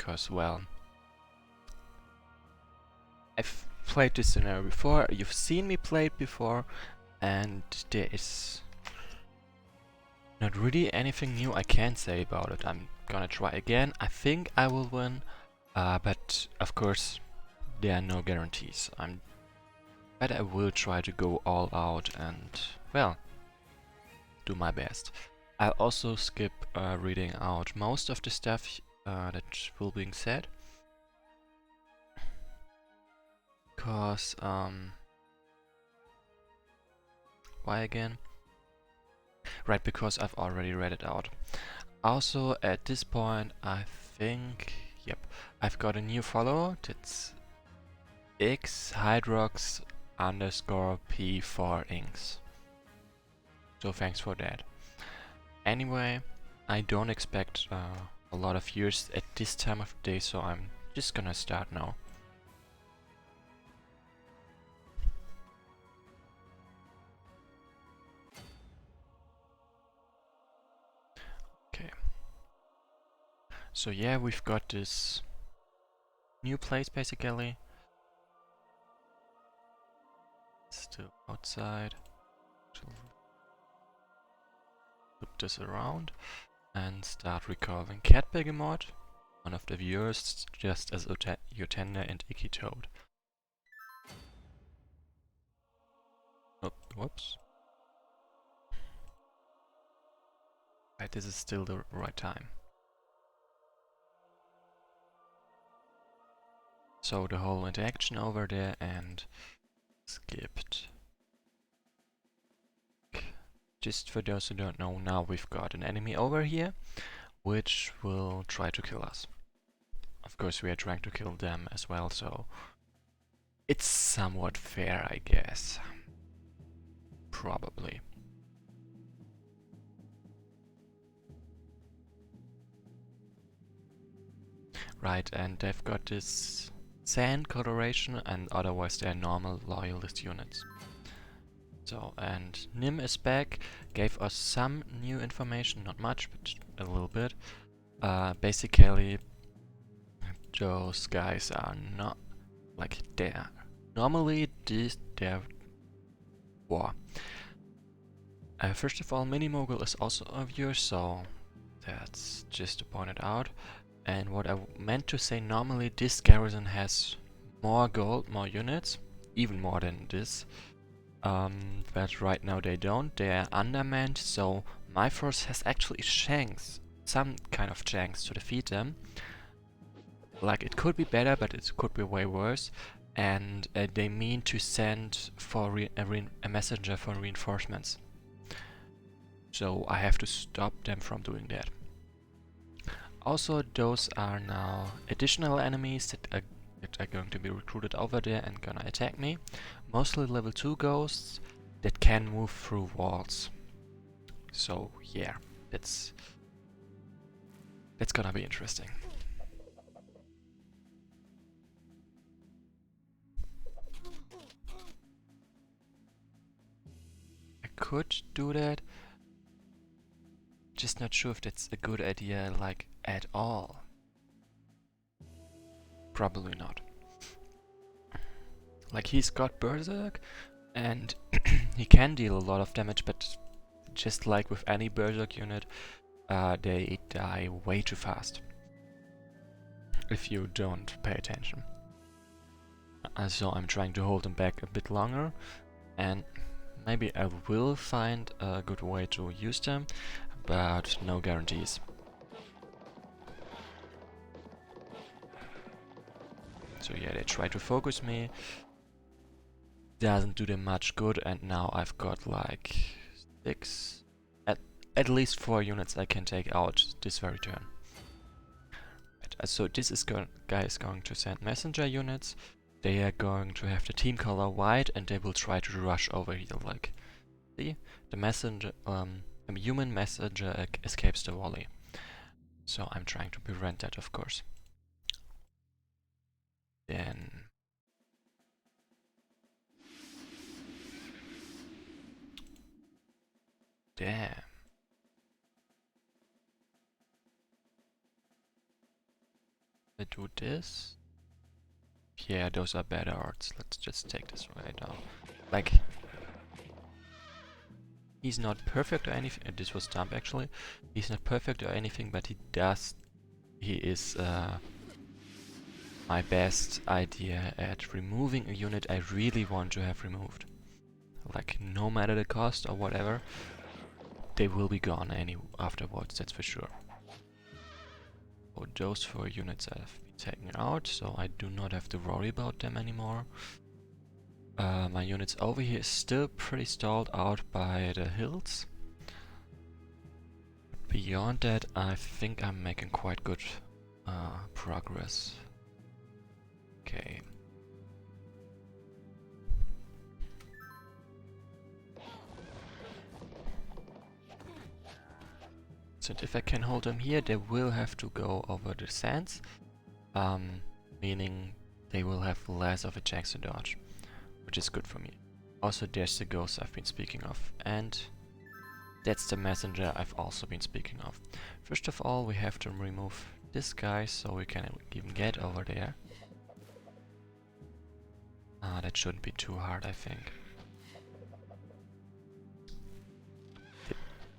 because, well, I've played this scenario before, you've seen me play it before, and there is not really anything new I can say about it. I'm gonna try again. I think I will win, but of course there are no guarantees. But I will try to go all out and, well, do my best. I'll also skip reading out most of the stuff that will be said, because why again? Right, because I've already read it out. Also, at this point, I think, yep, I've got a new follower. That's xhydrox_p4inks. So thanks for that. Anyway, I don't expect a lot of viewers at this time of day, so I'm just gonna start now. Okay. So yeah, we've got this new place basically. Still outside. Flip this around and start recalling Cat Begemot, one of the viewers, just as Utenda and Icky Toad. Oh, whoops. Right, this is still the right time. So the whole interaction over there and skipped. Just for those who don't know, now we've got an enemy over here, which will try to kill us. Of course we are trying to kill them as well, so it's somewhat fair, I guess. Probably. Right, and they've got this sand coloration, and otherwise they're normal loyalist units. So, and Nim is back, gave us some new information, not much, but a little bit. Basically, those guys are not like they're normally they're war. First of all, Minimogul is also a viewer, so that's just to point it out. And what I meant to say, normally this garrison has more gold, more units, even more than this. But right now they don't, they are undermanned, so my force has actually chance, some kind of chance to defeat them. Like, it could be better, but it could be way worse. And they mean to send for a messenger for reinforcements. So I have to stop them from doing that. Also, those are now additional enemies that are going to be recruited over there and gonna attack me. Mostly level 2 ghosts that can move through walls. So yeah, that's gonna be interesting. I could do that, just not sure if that's a good idea, like, at all. Probably not. Like, he's got Berserk, and he can deal a lot of damage, but just like with any Berserk unit, they die way too fast if you don't pay attention. So I'm trying to hold them back a bit longer, and maybe I will find a good way to use them, but no guarantees. So yeah, they try to focus me, doesn't do them much good, and now I've got like 6, at least 4 units I can take out this very turn. Right, so this is guy is going to send messenger units. They are going to have the team color white, and they will try to rush over here. Like, see, the messenger, a human messenger escapes the volley. So I'm trying to prevent that, of course. Then damn. I do this. Yeah, those are better arts. Let's just take this right now. Like, he's not perfect or anything. This was dumb actually. He's not perfect or anything, but he is my best idea at removing a unit I really want to have removed. Like, no matter the cost or whatever, they will be gone afterwards, that's for sure. So those 4 units have been taken out, so I do not have to worry about them anymore. My units over here is still pretty stalled out by the hills. Beyond that, I think I'm making quite good progress. Okay. So if I can hold them here, they will have to go over the sands, meaning they will have less of a chance to dodge, which is good for me. Also, there's the ghost I've been speaking of, and that's the messenger I've also been speaking of. First of all, we have to remove this guy so we can even get over there. That shouldn't be too hard, I think.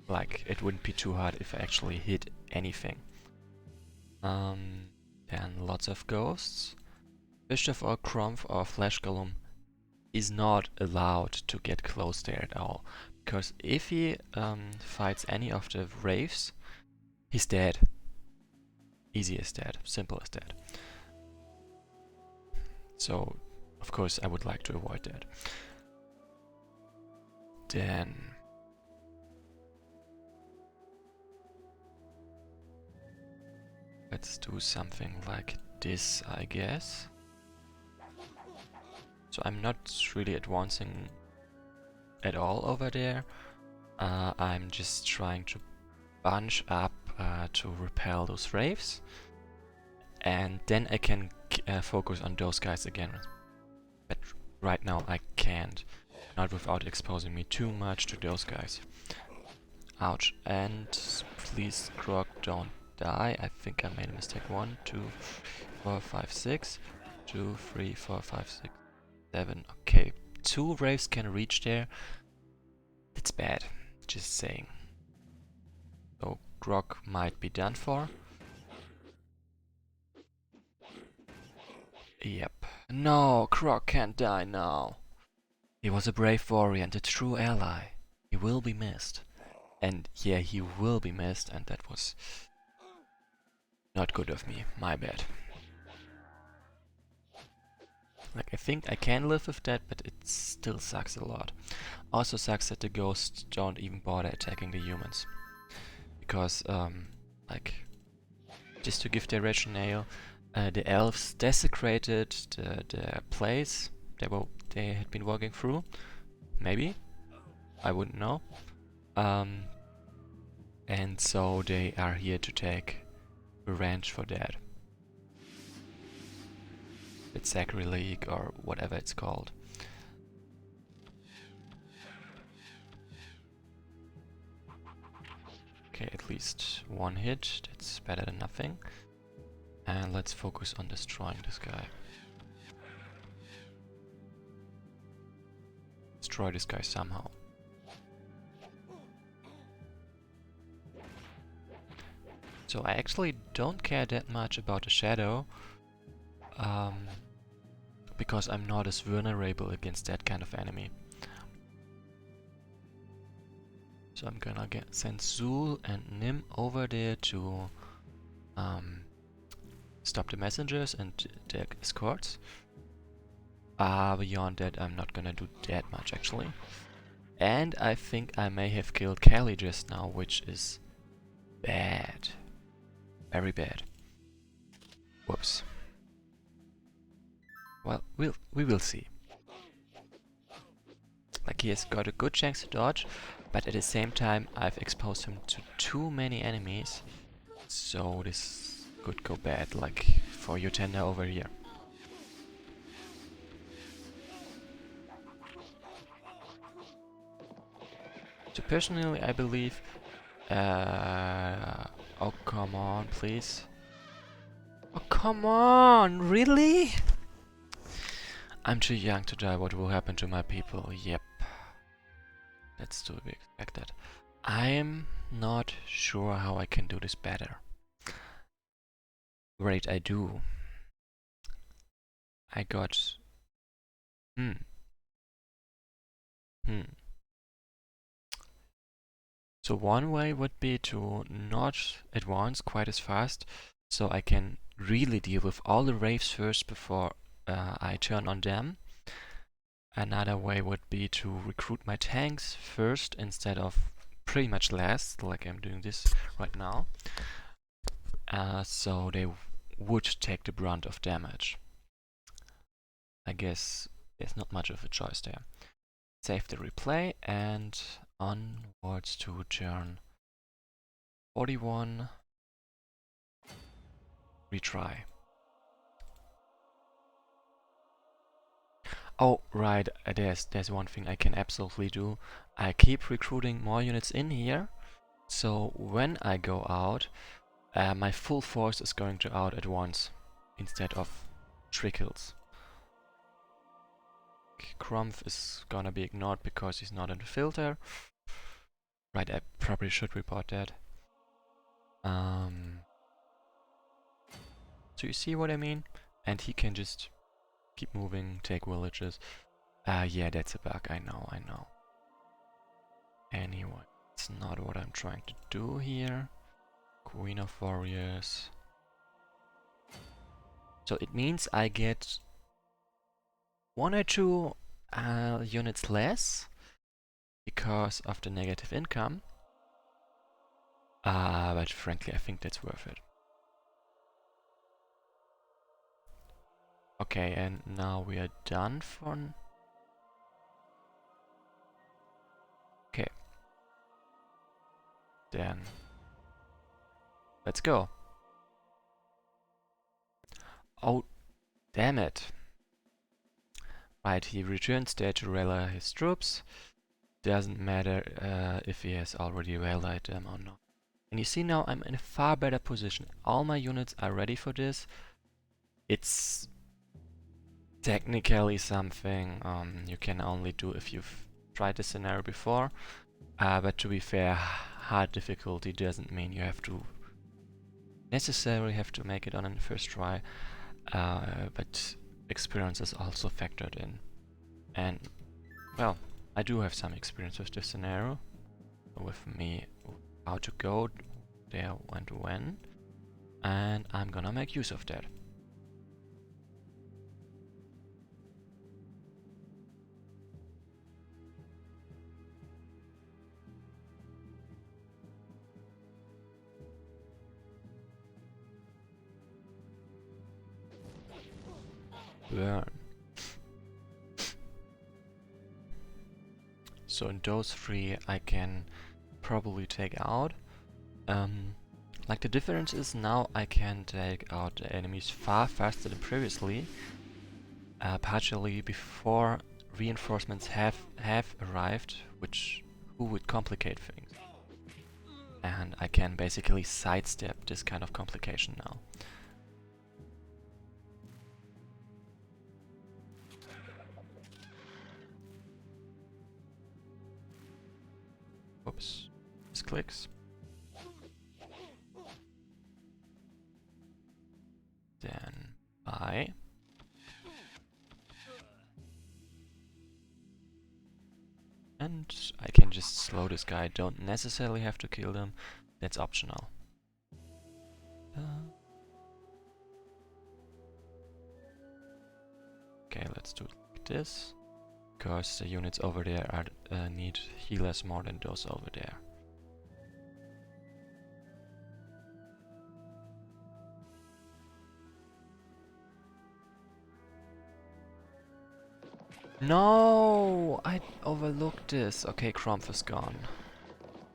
Like, it wouldn't be too hard if I actually hit anything. Then lots of ghosts. Bishop or Crumph or Flash Golem is not allowed to get close there at all. Because if he fights any of the Wraiths, he's dead. Easy as that, simple as that. So, of course, I would like to avoid that. Then let's do something like this, I guess. So I'm not really advancing at all over there. I'm just trying to bunch up to repel those Wraiths. And then I can focus on those guys again. But right now I can't. Not without exposing me too much to those guys. Ouch. And please, Grog, don't die. I think I made a mistake. 1, 2, 4, 5, 6. 2, 3, 4, 5, 6, 7. Okay. 2 Wraiths can reach there. It's bad. Just saying. So Grog might be done for. Yep. No, Grog can't die now. He was a brave warrior and a true ally. He will be missed. And yeah, he will be missed, and that was not good of me. My bad. Like, I think I can live with that, but it still sucks a lot. Also sucks that the ghosts don't even bother attacking the humans. Because, like, just to give their rationale, the elves desecrated the place they had been walking through. Maybe? I wouldn't know. And so they are here to take revenge for that. It's sacrilege or whatever it's called. Okay, at least 1 hit. That's better than nothing. And let's focus on destroying this guy. Destroy this guy somehow. So I actually don't care that much about the shadow. Because I'm not as vulnerable against that kind of enemy. So I'm gonna send Zul and Nim over there to stop the messengers and the escorts. Beyond that, I'm not gonna do that much actually. And I think I may have killed Kelly just now, which is bad. Very bad. Whoops. Well, we will see. Like, he has got a good chance to dodge, but at the same time I've exposed him to too many enemies. So this could go bad, like for your tender over here. So personally I believe... oh, come on, please. Oh, come on, really? I'm too young to die. What will happen to my people? Yep. That's to be expected. I'm not sure how I can do this better. Wait, I do. I got... Hmm. So one way would be to not advance quite as fast, so I can really deal with all the waves first before I turn on them. Another way would be to recruit my tanks first instead of pretty much last, like I'm doing this right now. So they would take the brunt of damage. I guess there's not much of a choice there. Save the replay and onwards to turn 41. Retry. Oh, right, there's one thing I can absolutely do. I keep recruiting more units in here, so when I go out, my full force is going to out at once, instead of trickles. Crumph is gonna be ignored because he's not in the filter. Right, I probably should report that. So you see what I mean? And he can just keep moving, take villages. Yeah, that's a bug, I know. Anyway, it's not what I'm trying to do here. Queen of Warriors. So it means I get 1 or 2 units less because of the negative income. But frankly, I think that's worth it. Okay, and now we are done for... Okay. Then... let's go. Oh, damn it. Right, he returns there to rally his troops. Doesn't matter if he has already rallied them or not. And you see now I'm in a far better position. All my units are ready for this. It's technically something you can only do if you've tried this scenario before. But to be fair, hard difficulty doesn't mean you have to necessarily have to make it on the first try. But experience is also factored in. And, well, I do have some experience with this scenario. With me, how to go there and when. And I'm gonna make use of that. Burn. So in those 3 I can probably take out. Like the difference is now I can take out the enemies far faster than previously. Partially before reinforcements have arrived, who would complicate things. And I can basically sidestep this kind of complication now. Oops, misclicks. Then buy. And I can just slow this guy, don't necessarily have to kill them, that's optional. Okay, let's do it like this, because the units over there are need healers more than those over there. No, I overlooked this. Okay, Crumph is gone.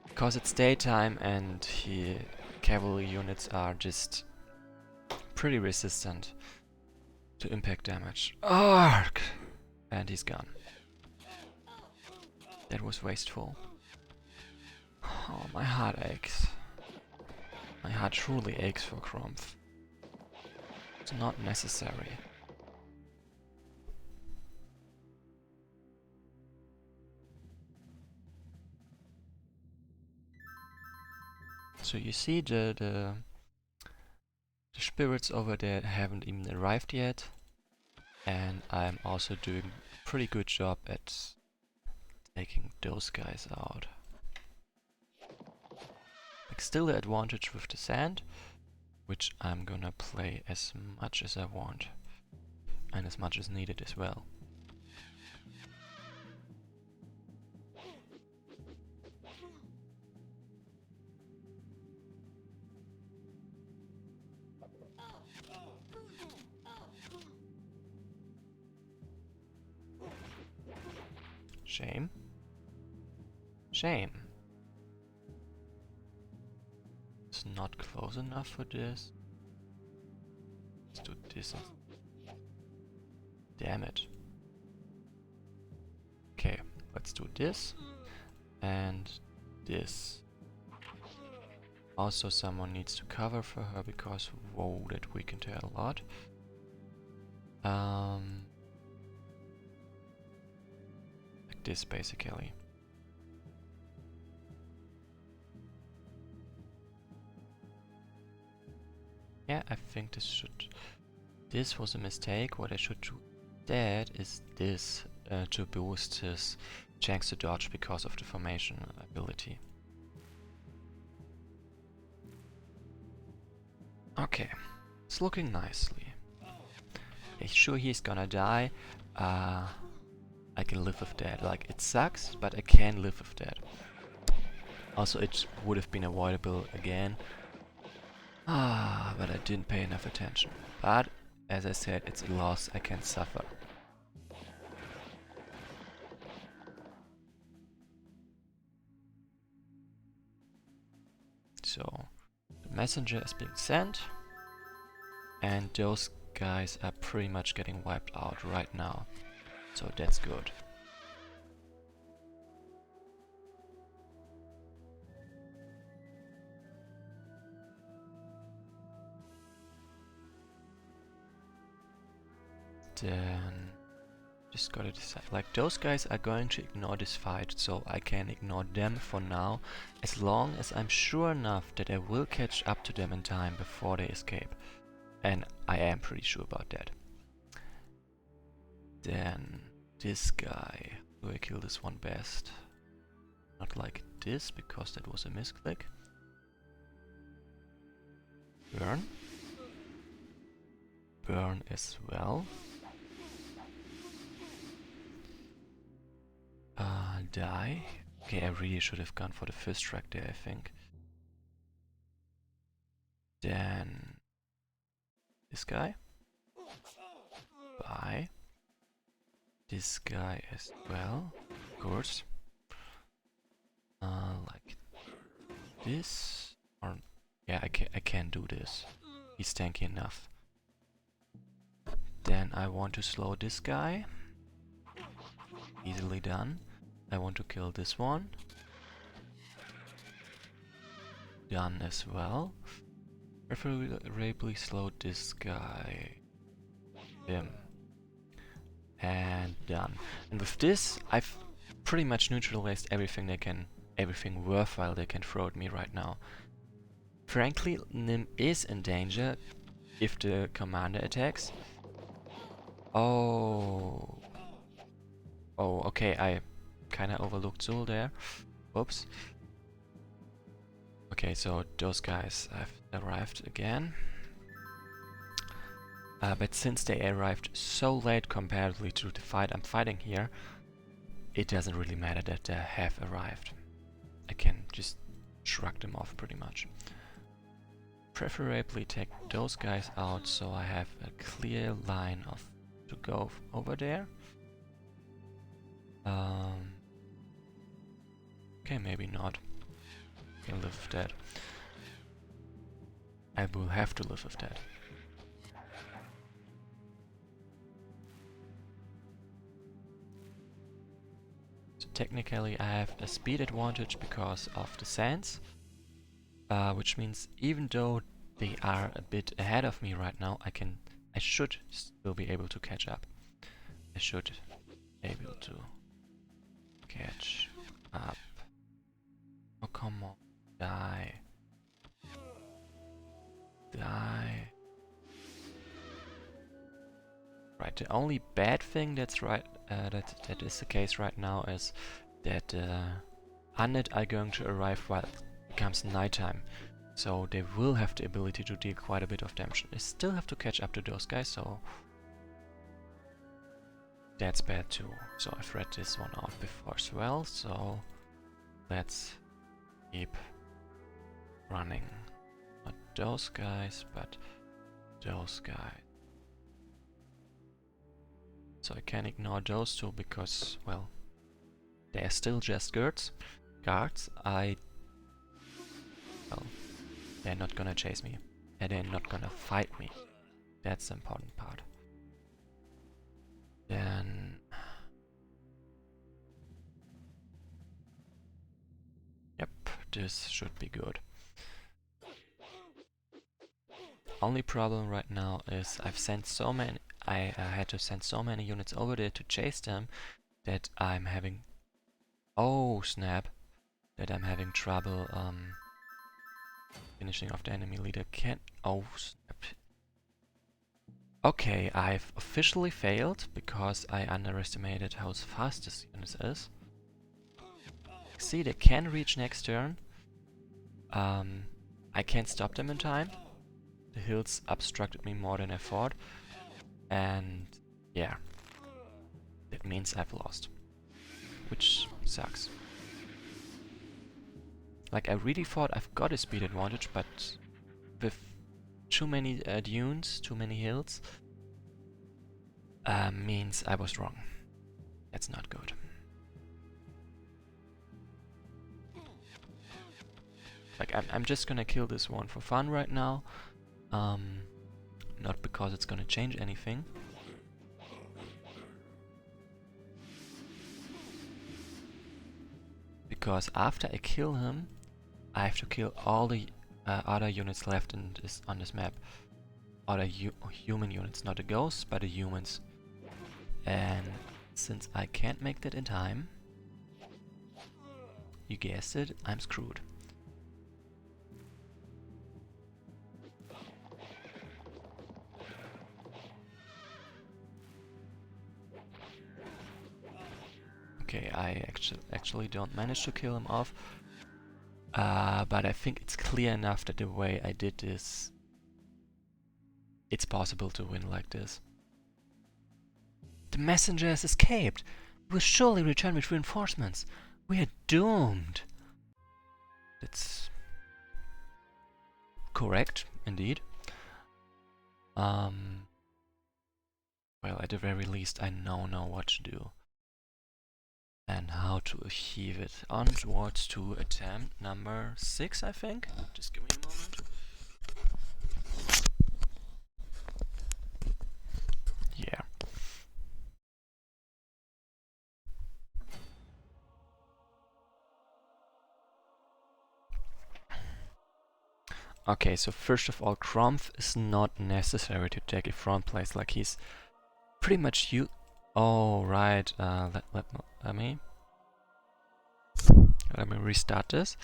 Because it's daytime and cavalry units are just pretty resistant to impact damage. Arg! And he's gone. That was wasteful. Oh, my heart aches. My heart truly aches for Crumph. It's not necessary. So you see the spirits over there haven't even arrived yet, and I'm also doing a pretty good job at taking those guys out. Like, still the advantage with the sand, which I'm gonna play as much as I want and as much as needed as well. Shame. Shame. It's not close enough for this. Let's do this. Damn it. Okay, let's do this and this. Also, someone needs to cover for her because, whoa, that weakened her a lot. Like this, basically. Yeah, I think this was a mistake. What I should do instead is this to boost his chance to dodge because of the formation ability. Okay, it's looking nicely. Yeah, sure, he's gonna die. I can live with that. Like, it sucks, but I can live with that. Also, it would have been avoidable again. But I didn't pay enough attention. But, as I said, it's a loss I can suffer. So, the messenger is being sent. And those guys are pretty much getting wiped out right now. So that's good. Then just gotta decide. Like, those guys are going to ignore this fight, so I can ignore them for now, as long as I'm sure enough that I will catch up to them in time before they escape. And I am pretty sure about that. Then this guy. Do I kill this one best? Not like this, because that was a misclick. Burn. Burn as well. Die. Okay, I really should have gone for the first track there, I think. Then this guy. Bye. This guy as well. Of course. Like this. Or yeah, I can do this. He's tanky enough. Then I want to slow this guy. Easily done. I want to kill this one. Done as well. Preferably slow this guy. Him. And done. And with this, I've pretty much neutralized everything worthwhile they can throw at me right now. Frankly, Nim is in danger if the commander attacks. Oh. Oh, okay, I kinda overlooked Zul there. Whoops. Okay, so those guys have arrived again. But since they arrived so late comparatively to the fight I'm fighting here, it doesn't really matter that they have arrived. I can just shrug them off pretty much. Preferably take those guys out so I have a clear line of to go over there. Okay, maybe not. Can live with that. I will have to live with that. So technically I have a speed advantage because of the sands. Which means even though they are a bit ahead of me right now, I can I should still be able to catch up. I should be able to catch up. Oh, come on. Die. Die. Right, the only bad thing that's that is the case right now is that unit are going to arrive while it becomes nighttime. So they will have the ability to deal quite a bit of damage. I still have to catch up to those guys, so that's bad too. So I've read this one out before as well, so let's keep running. Not those guys, but those guys. So I can ignore those two because, well, they're still just guards. Well, they're not gonna chase me. And they're not gonna fight me. That's the important part. Then... Yep, this should be good. Only problem right now is I've sent so many... I had to send so many units over there to chase them that I'm having... Oh, snap! That I'm having trouble, finishing off the enemy leader. Oh, snap. Okay, I've officially failed because I underestimated how fast this unit is. See, they can reach next turn. I can't stop them in time. The hills obstructed me more than I thought. And yeah, that means I've lost. Which sucks. Like, I really thought I've got a speed advantage, but with too many dunes, too many hills, means I was wrong. That's not good. Like, I'm just gonna kill this one for fun right now. Not because it's gonna change anything. Because after I kill him, I have to kill all the other units left on this map. Other human units, not the ghosts, but the humans. And since I can't make that in time, you guessed it, I'm screwed. Okay, I actually don't manage to kill him off. But I think it's clear enough that the way I did this, it's possible to win like this. The messenger has escaped. We will surely return with reinforcements. We are doomed. That's correct, indeed. Well, at the very least, I now know what to do. And how to achieve it. Onwards to attempt number 6, I think. Just give me a moment. Yeah. Okay, so first of all, Krampf is not necessary to take a front place. Like, he's pretty much you. Oh, right. Let me restart this.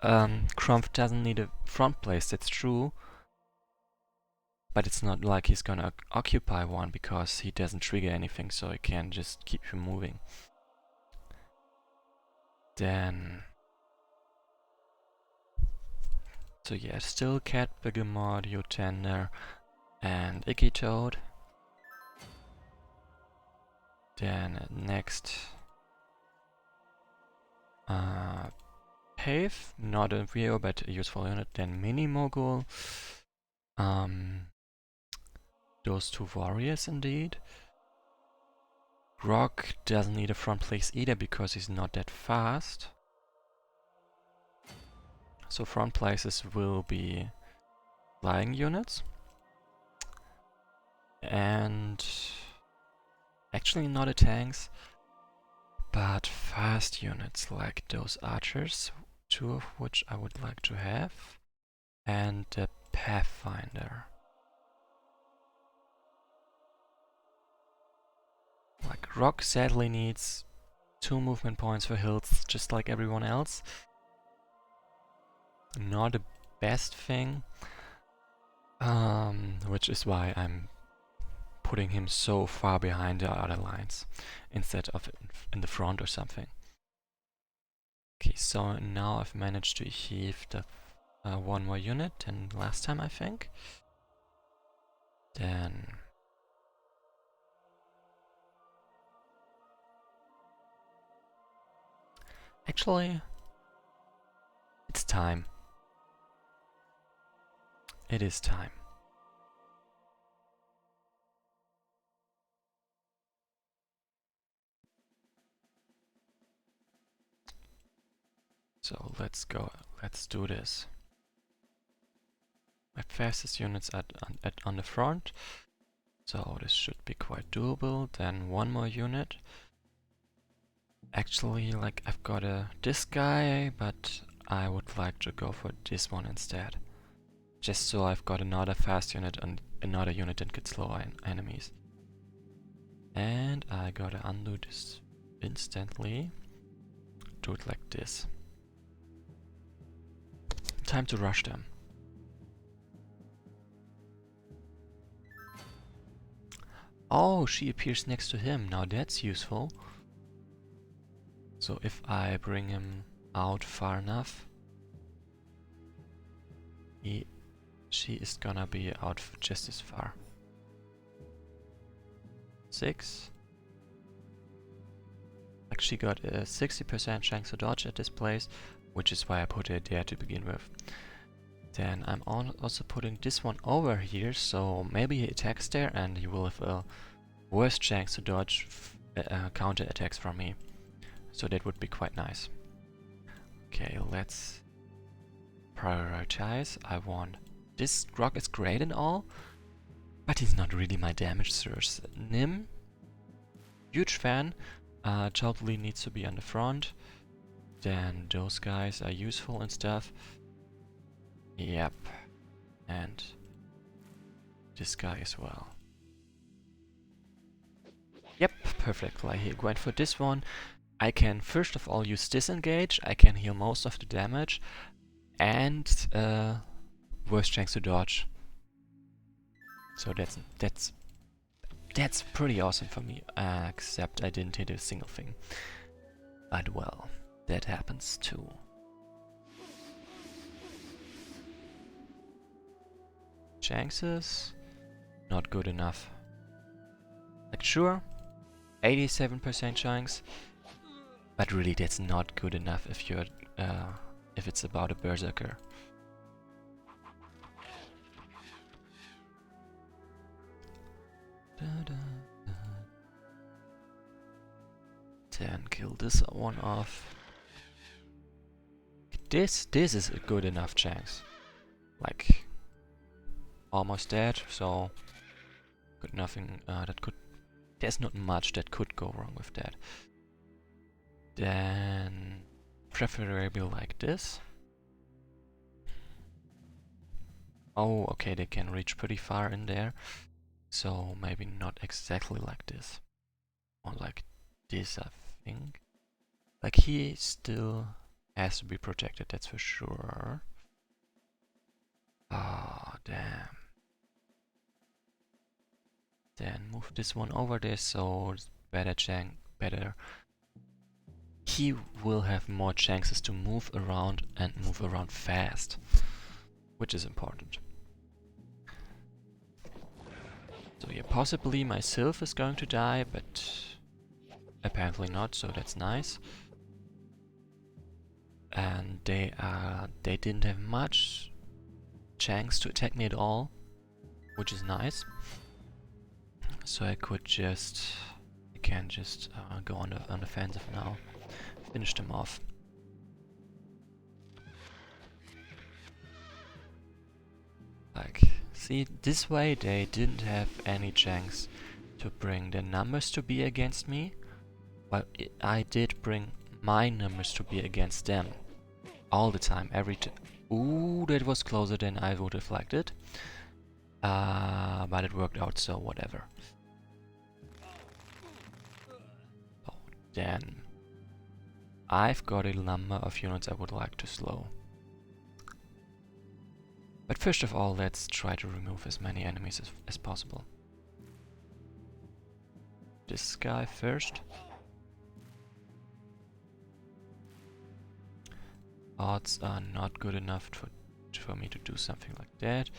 Krampf doesn't need a front place, that's true. But it's not like he's gonna occupy one because he doesn't trigger anything, so he can just keep you moving. Then... So yeah, still Cat, Begemot, Yotender, and Icky Toad. Then next... Pave, not a Rio, but a useful unit. Then Mini Mogul. Those two warriors indeed. Rock doesn't need a front place either because he's not that fast. So front places will be flying units. And actually not a tanks, but fast units like those archers, 2 of which I would like to have. And the Pathfinder. Grog sadly needs 2 movement points for heals, just like everyone else. Not the best thing. Which is why I'm putting him so far behind the other lines, instead of in the front or something. Okay, so now I've managed to achieve the 1 more unit than last time, I think. Then actually, it's time. It is time. So let's go. Let's do this. My fastest units on the front, so this should be quite doable. Then 1 more unit. Actually, like, I've got this guy, but I would like to go for this one instead. Just so I've got another fast unit and another unit that could slow enemies. And I gotta undo this instantly. Do it like this. Time to rush them. Oh, she appears next to him. Now that's useful. So if I bring him out far enough, she is gonna be out just as far. 6. Like, she got a 60% chance to dodge at this place, which is why I put it there to begin with. Then I'm also putting this one over here, so maybe he attacks there and he will have a worse chance to dodge counter attacks from me. So that would be quite nice. Okay, let's prioritize. I want this. Grog is great and all, but he's not really my damage source. Nim, huge fan, totally needs to be on the front. Then those guys are useful and stuff. Yep, and this guy as well. Yep, perfect. Like, he went for this one. I can first of all use disengage. I can heal most of the damage, and worst chance to dodge. So that's pretty awesome for me. Except I didn't hit a single thing. But well, that happens too. Chances, not good enough. Like, sure, 87% chance, but really that's not good enough if you're if it's about a berserker. Then kill this one off. This is a good enough chance. Like, almost dead, so good nothing that could. There's not much that could go wrong with that. Then preferably like this. Oh, okay, they can reach pretty far in there, so maybe not exactly like this. More like this, I think. Like, he still has to be protected, that's for sure. Ah, oh, damn. Then move this one over there, so better. He will have more chances to move around and move around fast, which is important. So yeah, possibly my Sylph is going to die, but apparently not, so that's nice. And they didn't have much chance to attack me at all, which is nice. So I can just go on the offensive now, finish them off. Like, see, this way they didn't have any chance to bring their numbers to be against me, but I did bring my numbers to be against them all the time, every time. Ooh, that was closer than I would have liked it, but it worked out, so whatever. Then I've got a number of units I would like to slow. But first of all, let's try to remove as many enemies as possible. This guy first. Odds are not good enough for me to do something like that.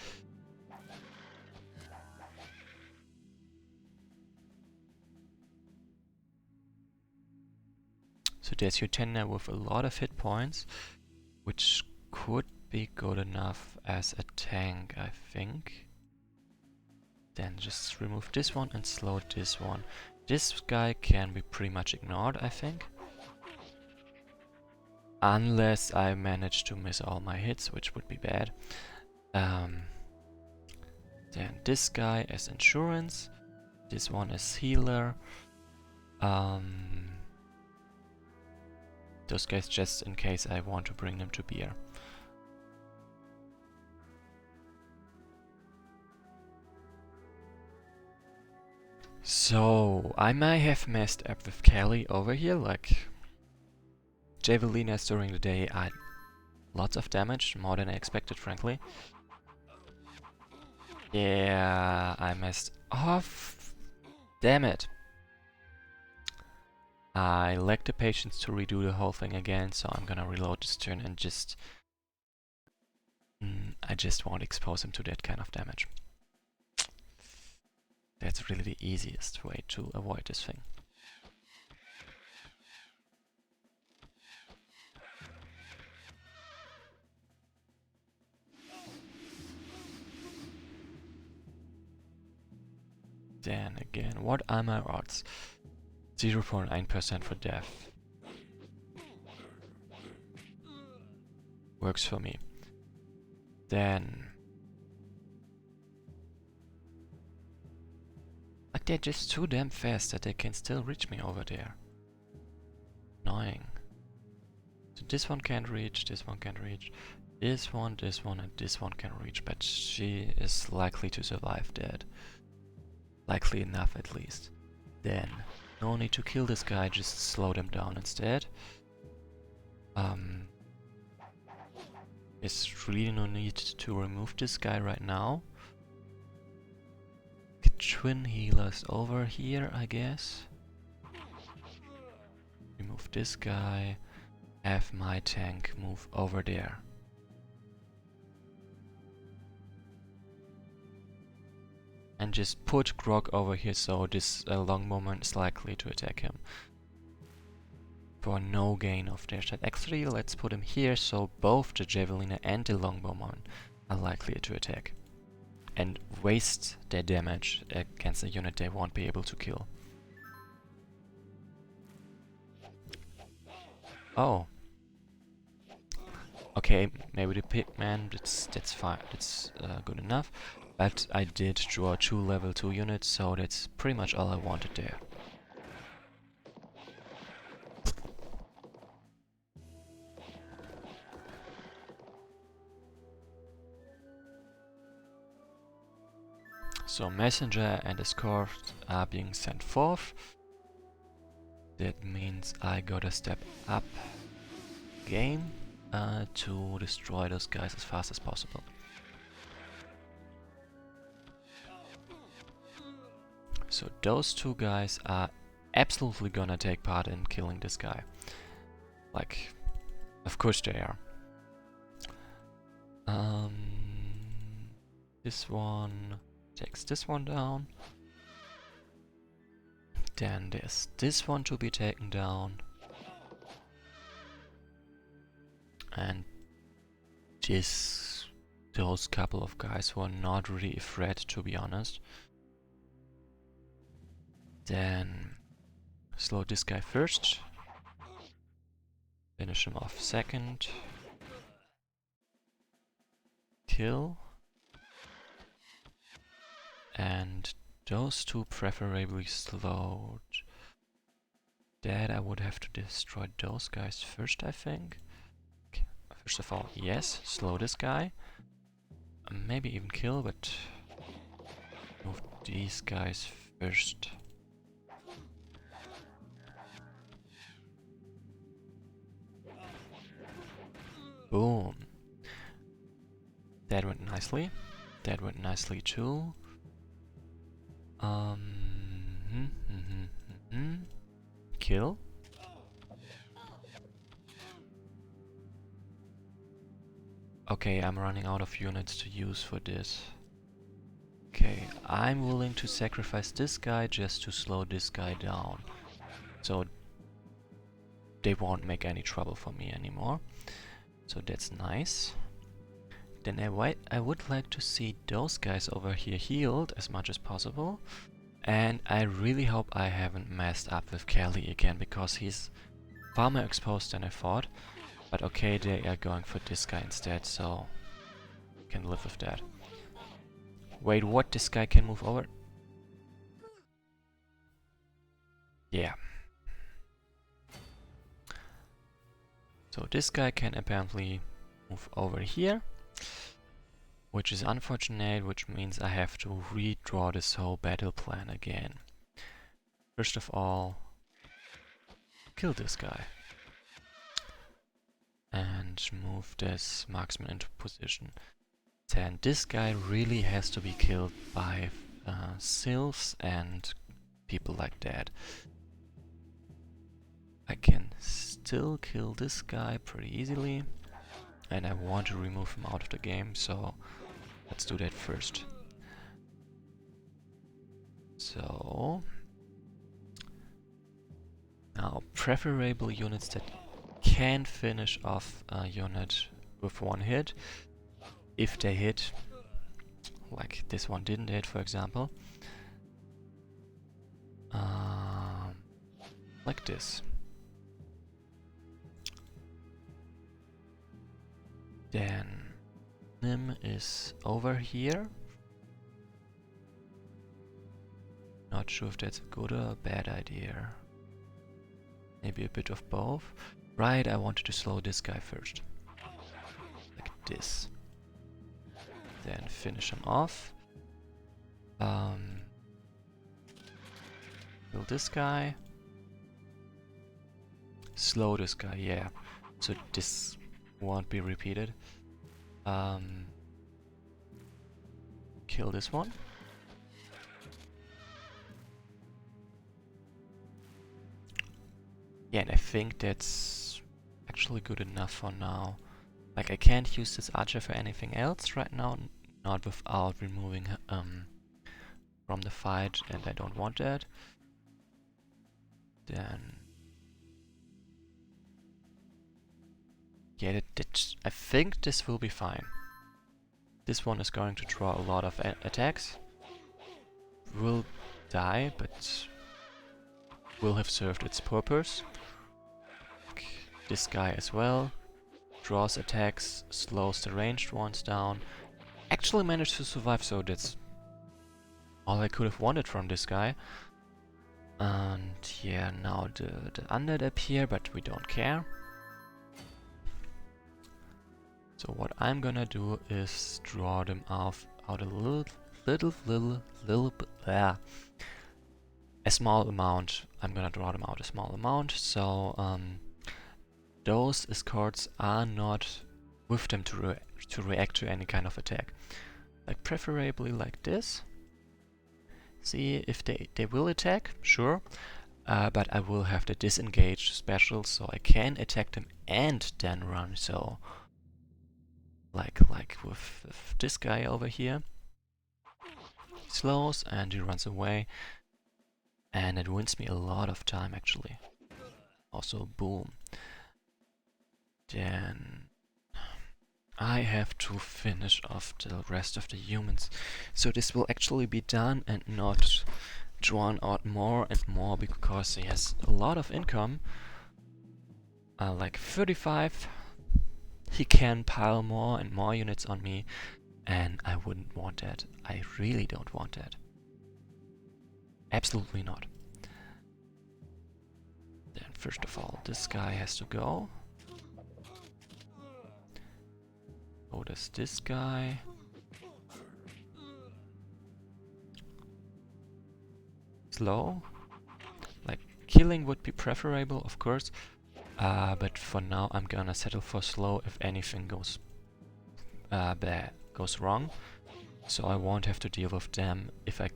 So there's Utena with a lot of hit points, which could be good enough as a tank, I think. Then just remove this one and slow this one. This guy can be pretty much ignored, I think. Unless I manage to miss all my hits, which would be bad. Then this guy as insurance. This one as healer. Those guys just in case I want to bring them to beer. So, I may have messed up with Kelly over here, like Javelinas during the day are lots of damage, more than I expected, frankly. Yeah, I messed off. Damn it. I lack the patience to redo the whole thing again, so I'm gonna reload this turn and just... I just won't expose him to that kind of damage. That's really the easiest way to avoid this thing. Then again, what are my odds? 0.9% for death. Works for me. Then... Like they're just too damn fast that they can still reach me over there. Annoying. So this one can't reach, this one can't reach. This one, and this one can reach, but she is likely to survive that. Likely enough at least. Then, no need to kill this guy, just slow them down instead. There's really no need to remove this guy right now. Get twin healers over here, I guess. Remove this guy. Have my tank move over there. And just put Grog over here so this longbowman is likely to attack him. For no gain of their side. Actually, let's put him here so both the Javelina and the longbowman are likely to attack. And waste their damage against a unit they won't be able to kill. Oh. Okay, maybe the pigman, that's fine, that's good enough. But I did draw 2 level 2 units, so that's pretty much all I wanted there. So messenger and escort are being sent forth. That means I gotta step up game to destroy those guys as fast as possible. So those two guys are absolutely gonna take part in killing this guy. Like, of course they are. This one takes this one down. Then there's this one to be taken down. And those couple of guys who are not really a threat, to be honest. Then slow this guy first. Finish him off second. Kill. And those two preferably slowed. That I would have to destroy those guys first, I think. Okay. First of all, yes, slow this guy. Maybe even kill, but move these guys first. Boom. That went nicely. That went nicely too. Kill. Okay, I'm running out of units to use for this. Okay, I'm willing to sacrifice this guy just to slow this guy down. So they won't make any trouble for me anymore. So that's nice. Then I would like to see those guys over here healed as much as possible. And I really hope I haven't messed up with Kelly again, because he's far more exposed than I thought. But okay, they are going for this guy instead, so I can live with that. Wait, what? This guy can move over? Yeah. So this guy can apparently move over here, which is unfortunate, which means I have to redraw this whole battle plan again. First of all, kill this guy. And move this marksman into position. Then this guy really has to be killed by sylphs and people like that. I can still kill this guy pretty easily, and I want to remove him out of the game, so let's do that first. So now preferable units that can finish off a unit with one hit. If they hit, like this one didn't hit, for example. Like this. Then Nim is over here. Not sure if that's a good or a bad idea. Maybe a bit of both. Right, I wanted to slow this guy first. Like this. Then finish him off. Kill this guy. Slow this guy, yeah. So this won't be repeated. Kill this one. Yeah, and I think that's actually good enough for now. Like, I can't use this archer for anything else right now, not without removing from the fight, and I don't want that. Then yeah, I think this will be fine. This one is going to draw a lot of attacks. Will die, but will have served its purpose. This guy as well. Draws attacks, slows the ranged ones down. Actually managed to survive, so that's all I could have wanted from this guy. And yeah, now the undead appear, but we don't care. So what I'm gonna do is draw them out a little bit, a small amount. I'm gonna draw them out a small amount, so those escorts are not with them to react to any kind of attack. Like preferably like this. See if they will attack, sure, but I will have the disengage special, so I can attack them and then run. So like with this guy over here, he slows and he runs away, and it wins me a lot of time actually. Also boom. Then I have to finish off the rest of the humans, so this will actually be done and not drawn out more and more, because he has a lot of income, like 35. He can pile more and more units on me, and I wouldn't want that. I really don't want that. Absolutely not. Then first of all, this guy has to go. Oh, there's this guy. Slow. Like, killing would be preferable, of course, But for now I'm gonna settle for slow if anything goes wrong. So I won't have to deal with them if I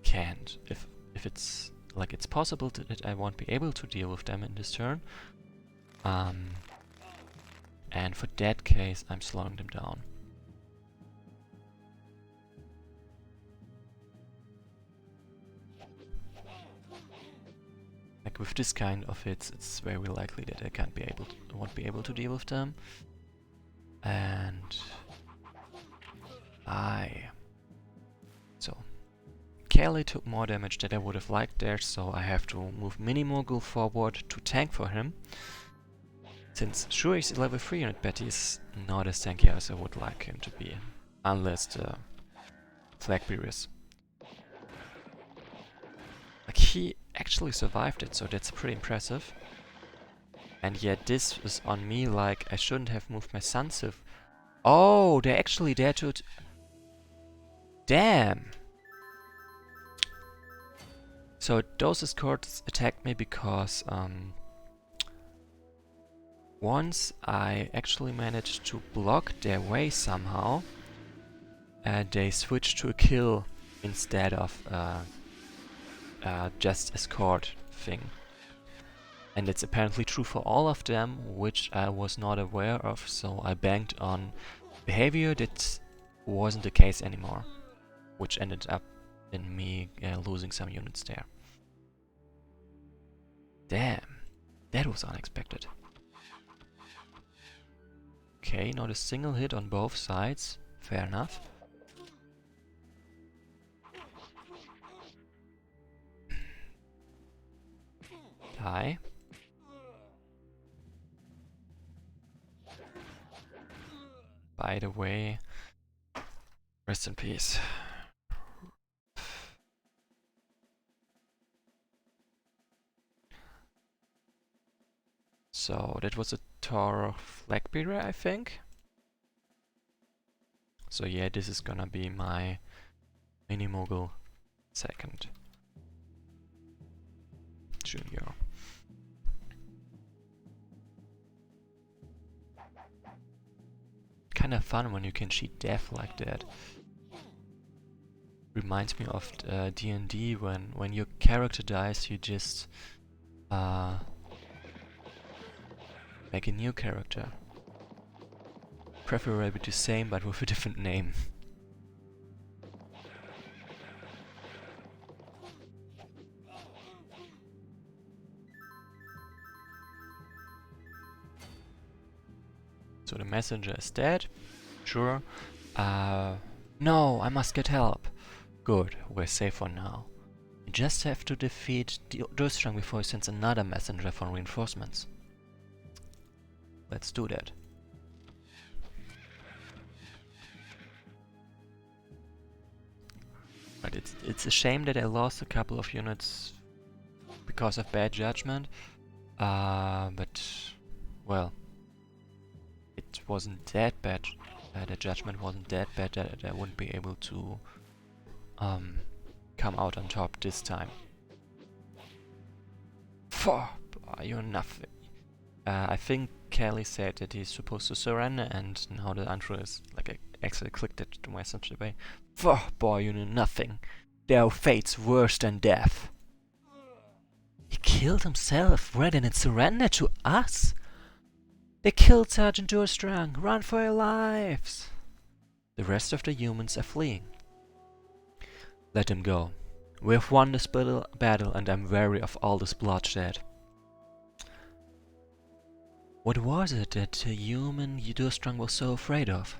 can't. If it's like it's possible that I won't be able to deal with them in this turn. And for that case, I'm slowing them down. Like with this kind of hits, it's very likely that I won't be able to deal with them. And so Kelly took more damage than I would have liked there, so I have to move Mini Mogul forward to tank for him. Since sure he's level 3 unit, but he's not as tanky as I would like him to be, unless the flag bearers. Like he actually survived it, so that's pretty impressive. And yet this is on me, like I shouldn't have moved my Sun Sith. Oh, they're actually there to... Damn! So those escorts attacked me because once I actually managed to block their way somehow, they switched to a kill instead of just escort thing. And it's apparently true for all of them, which I was not aware of, so I banked on behavior that wasn't the case anymore, which ended up in me losing some units there. Damn, that was unexpected. Okay, not a single hit on both sides, fair enough. Die. By the way, rest in peace. So that was a Toro flag bearer, I think. So yeah, this is gonna be my Mini Mogul second junior. Kind of fun when you can cheat death like that. Reminds me of D&D when your character dies, you just make a new character. Preferably the same but with a different name. So the messenger is dead. Sure. No, I must get help. Good, we're safe for now. You just have to defeat Durstrang before he sends another messenger for reinforcements. Let's do that. But it's a shame that I lost a couple of units because of bad judgment. But well, it wasn't that bad. The judgment wasn't that bad that I wouldn't be able to come out on top this time. You're nothing. I think Kelly said that he's supposed to surrender, and now the intro is like I actually clicked it to message away. Boy, you know nothing. There are fates worse than death. He killed himself rather than surrender to us. They killed Sergeant Durstrang. Run for your lives. The rest of the humans are fleeing. Let him go. We have won this battle and I'm weary of all this bloodshed. What was it that the human Durstrang was so afraid of?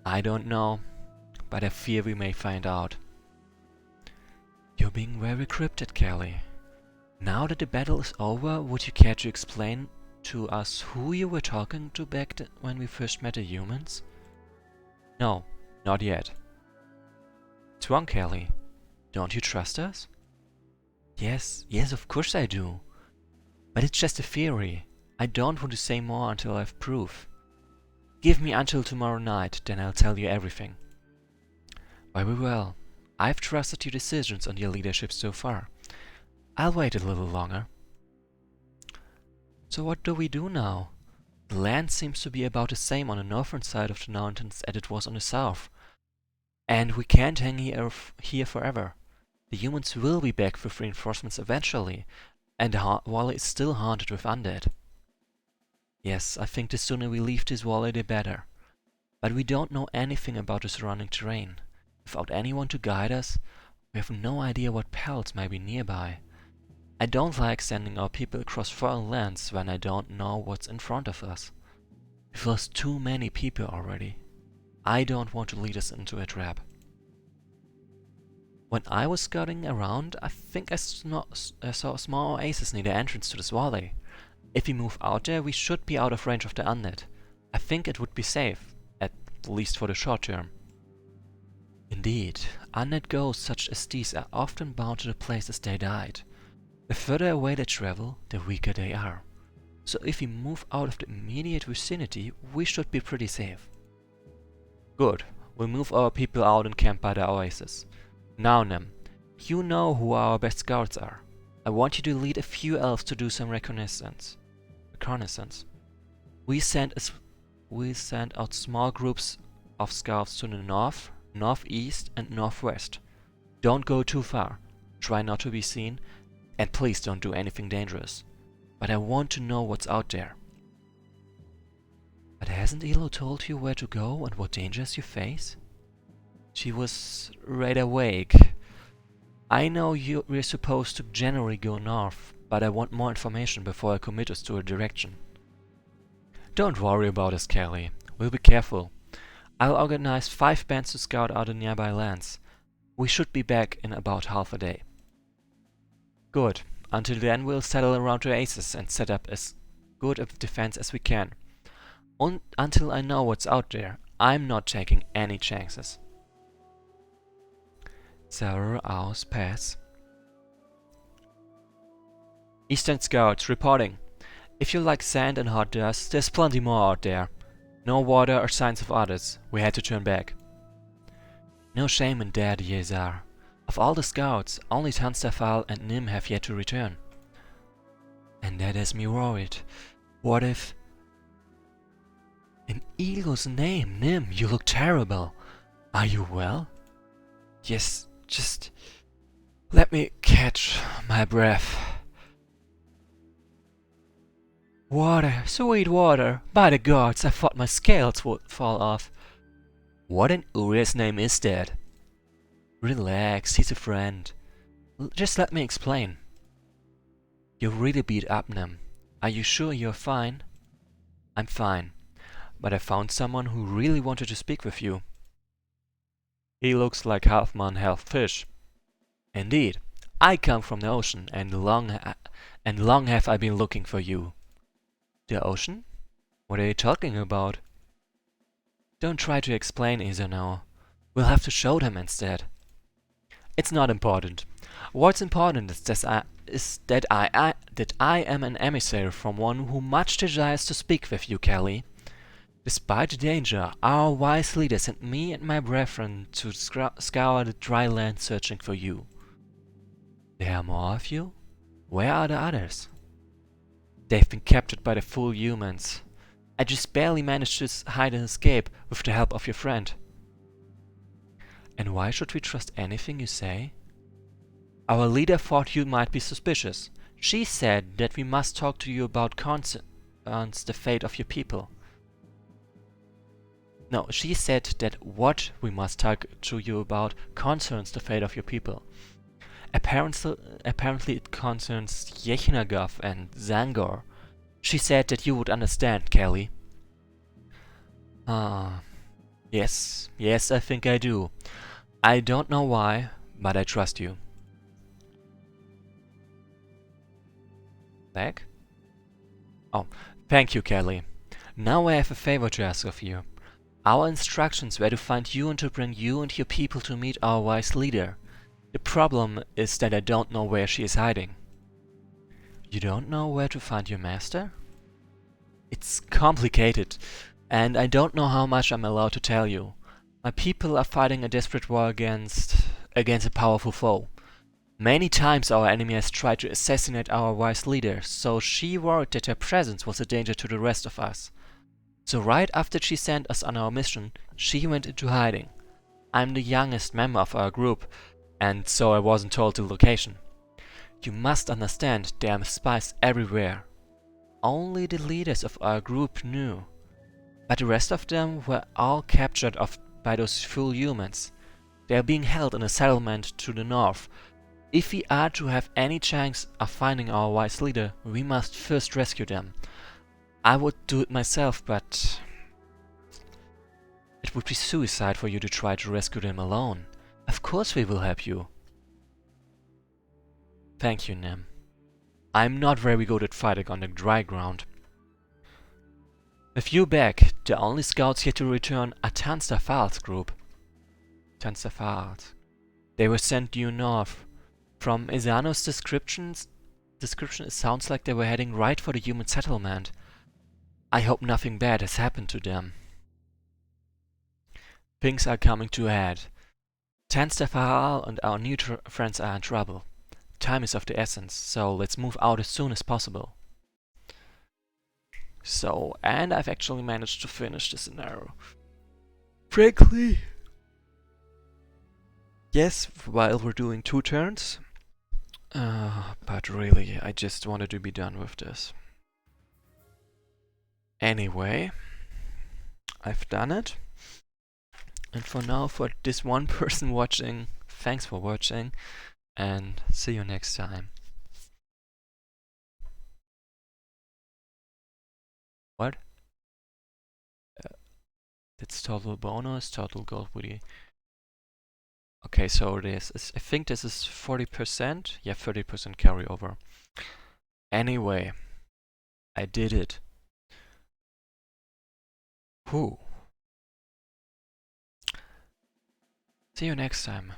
I don't know, but I fear we may find out. You're being very cryptic, Kelly. Now that the battle is over, would you care to explain to us who you were talking to back when we first met the humans? No, not yet. What's wrong, Kelly? Don't you trust us? Yes, of course I do. But it's just a theory. I don't want to say more until I have proof. Give me until tomorrow night, then I'll tell you everything. Very well. I've trusted your decisions on your leadership so far. I'll wait a little longer. So what do we do now? The land seems to be about the same on the northern side of the mountains as it was on the south. And we can't hang here forever. The humans will be back with reinforcements eventually, and the valley is still haunted with undead. Yes, I think the sooner we leave this valley the better. But we don't know anything about the surrounding terrain. Without anyone to guide us, we have no idea what perils may be nearby. I don't like sending our people across foreign lands when I don't know what's in front of us. We've lost too many people already. I don't want to lead us into a trap. When I was scouting around, I think I saw a small oasis near the entrance to this valley. If we move out there, we should be out of range of the undead. I think it would be safe, at least for the short term. Indeed, undead ghosts such as these are often bound to the places they died. The further away they travel, the weaker they are. So if we move out of the immediate vicinity, we should be pretty safe. Good, we'll move our people out and camp by the oasis. Now Nem, you know who our best scouts are. I want you to lead a few elves to do some reconnaissance. We send out small groups of scouts to the north, northeast and northwest. Don't go too far, try not to be seen, and please don't do anything dangerous. But I want to know what's out there. But hasn't Elo told you where to go and what dangers you face? She was right awake. I know we're supposed to generally go north, but I want more information before I commit us to a direction. Don't worry about us, Kelly. We'll be careful. I'll organize 5 bands to scout out the nearby lands. We should be back in about half a day. Good. Until then, we'll settle around the oasis and set up as good a defense as we can. Until I know what's out there, I'm not taking any chances. Several hours pass. Eastern Scouts reporting. If you like sand and hot dust, there's plenty more out there. No water or signs of others. We had to turn back. No shame in that, Yezar. Of all the scouts, only Tanstafal and Nim have yet to return. And that has me worried. What if... In Elo's name, Nim, you look terrible. Are you well? Yes, just... let me catch my breath. Water, sweet water. By the gods, I thought my scales would fall off. What in Uriah's name is that? Relax, he's a friend. Just let me explain. You're really beat up, Nim. Are you sure you're fine? I'm fine, but I found someone who really wanted to speak with you. He looks like half man, half fish. Indeed, I come from the ocean, and long have I been looking for you. The ocean? What are you talking about? Don't try to explain, Izano. We'll have to show them instead. It's not important. What's important is that I am an emissary from one who much desires to speak with you, Kelly. Despite the danger, our wise leader sent me and my brethren to scour the dry land searching for you. There are more of you? Where are the others? They've been captured by the fool humans. I just barely managed to hide and escape with the help of your friend. And why should we trust anything you say? Our leader thought you might be suspicious. She said that we must talk to you about concerns the fate of your people. No, she said that what we must talk to you about concerns the fate of your people. Apparently it concerns Yechinagov and Zangor. She said that you would understand, Kelly. Yes, I think I do. I don't know why, but I trust you. Back? Oh, thank you, Kelly. Now I have a favor to ask of you. Our instructions were to find you and to bring you and your people to meet our wise leader. The problem is that I don't know where she is hiding. You don't know where to find your master? It's complicated, and I don't know how much I'm allowed to tell you. My people are fighting a desperate war against a powerful foe. Many times our enemy has tried to assassinate our wise leader, so she worried that her presence was a danger to the rest of us. So right after she sent us on our mission, she went into hiding. I'm the youngest member of our group, and so I wasn't told the location. You must understand there are spies everywhere. Only the leaders of our group knew. But the rest of them were all captured by those full humans. They are being held in a settlement to the north. If we are to have any chance of finding our wise leader, we must first rescue them. I would do it myself, but it would be suicide for you to try to rescue them alone. Of course we will help you. Thank you, Nem. I'm not very good at fighting on the dry ground. With you back, the only scouts yet to return are Tanstafal's group. Tanstafal's. They were sent due north. From Isano's description, it sounds like they were heading right for the human settlement. I hope nothing bad has happened to them. Things are coming to a head. Tanstafal and our new friends are in trouble. Time is of the essence, so let's move out as soon as possible. So, and I've actually managed to finish the scenario. Frankly, yes, while we're doing 2 turns. But really, I just wanted to be done with this. Anyway, I've done it. And for now, for this one person watching, thanks for watching, and see you next time. What? It's total bonus, total gold woody. Okay, so this is, I think this is 40%. Yeah, 30% carryover. Anyway, I did it. Whew. See you next time.